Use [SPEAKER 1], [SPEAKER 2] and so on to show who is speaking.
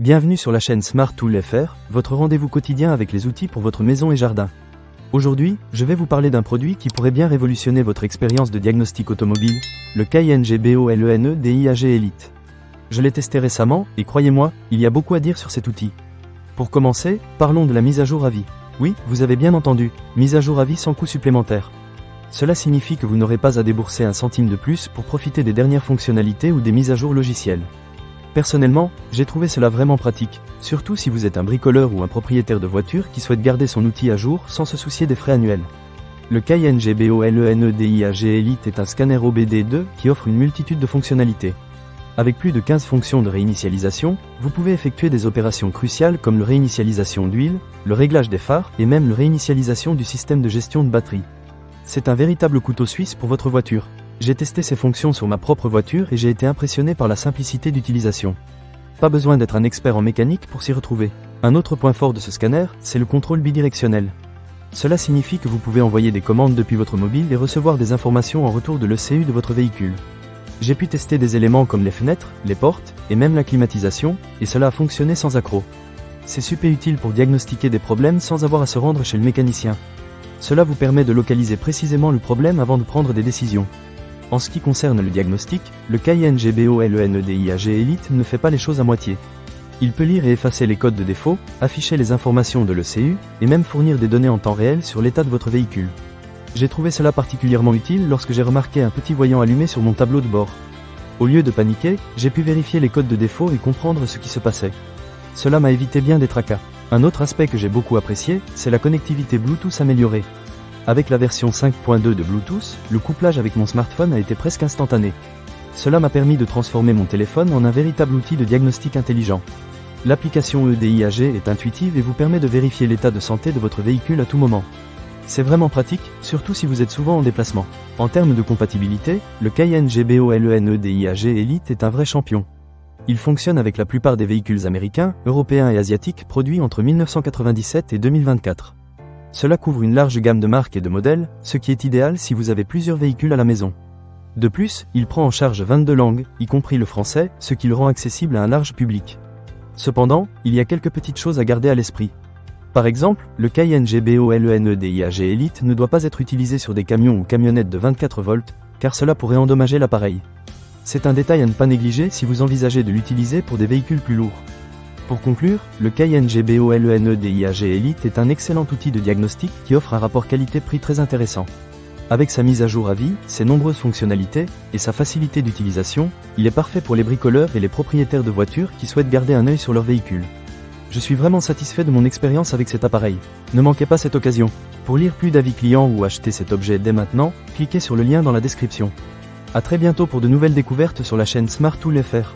[SPEAKER 1] Bienvenue sur la chaîne Smart Tool FR, votre rendez-vous quotidien avec les outils pour votre maison et jardin. Aujourd'hui, je vais vous parler d'un produit qui pourrait bien révolutionner votre expérience de diagnostic automobile, le Kyenge BOLENE DIAG Elite. Je l'ai testé récemment, et croyez-moi, il y a beaucoup à dire sur cet outil. Pour commencer, parlons de la mise à jour à vie. Oui, vous avez bien entendu, mise à jour à vie sans coût supplémentaire. Cela signifie que vous n'aurez pas à débourser un centime de plus pour profiter des dernières fonctionnalités ou des mises à jour logicielles. Personnellement, j'ai trouvé cela vraiment pratique, surtout si vous êtes un bricoleur ou un propriétaire de voiture qui souhaite garder son outil à jour sans se soucier des frais annuels. Le Kyenge BOLENE DIAG Elite est un scanner OBD2 qui offre une multitude de fonctionnalités. Avec plus de 15 fonctions de réinitialisation, vous pouvez effectuer des opérations cruciales comme le réinitialisation d'huile, le réglage des phares et même le réinitialisation du système de gestion de batterie. C'est un véritable couteau suisse pour votre voiture. J'ai testé ces fonctions sur ma propre voiture et j'ai été impressionné par la simplicité d'utilisation. Pas besoin d'être un expert en mécanique pour s'y retrouver. Un autre point fort de ce scanner, c'est le contrôle bidirectionnel. Cela signifie que vous pouvez envoyer des commandes depuis votre mobile et recevoir des informations en retour de l'ECU de votre véhicule. J'ai pu tester des éléments comme les fenêtres, les portes, et même la climatisation, et cela a fonctionné sans accroc. C'est super utile pour diagnostiquer des problèmes sans avoir à se rendre chez le mécanicien. Cela vous permet de localiser précisément le problème avant de prendre des décisions. En ce qui concerne le diagnostic, le Kyenge BOLENE DIAG Elite ne fait pas les choses à moitié. Il peut lire et effacer les codes de défaut, afficher les informations de l'ECU, et même fournir des données en temps réel sur l'état de votre véhicule. J'ai trouvé cela particulièrement utile lorsque j'ai remarqué un petit voyant allumé sur mon tableau de bord. Au lieu de paniquer, j'ai pu vérifier les codes de défaut et comprendre ce qui se passait. Cela m'a évité bien des tracas. Un autre aspect que j'ai beaucoup apprécié, c'est la connectivité Bluetooth améliorée. Avec la version 5.2 de Bluetooth, le couplage avec mon smartphone a été presque instantané. Cela m'a permis de transformer mon téléphone en un véritable outil de diagnostic intelligent. L'application EDIAG est intuitive et vous permet de vérifier l'état de santé de votre véhicule à tout moment. C'est vraiment pratique, surtout si vous êtes souvent en déplacement. En termes de compatibilité, le Kyenge BOLENE DIAG Elite est un vrai champion. Il fonctionne avec la plupart des véhicules américains, européens et asiatiques produits entre 1997 et 2024. Cela couvre une large gamme de marques et de modèles, ce qui est idéal si vous avez plusieurs véhicules à la maison. De plus, il prend en charge 22 langues, y compris le français, ce qui le rend accessible à un large public. Cependant, il y a quelques petites choses à garder à l'esprit. Par exemple, le Kyenge BOLENE DIAG Elite ne doit pas être utilisé sur des camions ou camionnettes de 24 volts, car cela pourrait endommager l'appareil. C'est un détail à ne pas négliger si vous envisagez de l'utiliser pour des véhicules plus lourds. Pour conclure, le Kyenge BOLENE DIAG Elite est un excellent outil de diagnostic qui offre un rapport qualité-prix très intéressant. Avec sa mise à jour à vie, ses nombreuses fonctionnalités, et sa facilité d'utilisation, il est parfait pour les bricoleurs et les propriétaires de voitures qui souhaitent garder un œil sur leur véhicule. Je suis vraiment satisfait de mon expérience avec cet appareil. Ne manquez pas cette occasion. Pour lire plus d'avis clients ou acheter cet objet dès maintenant, cliquez sur le lien dans la description. A très bientôt pour de nouvelles découvertes sur la chaîne Smart Tool FR.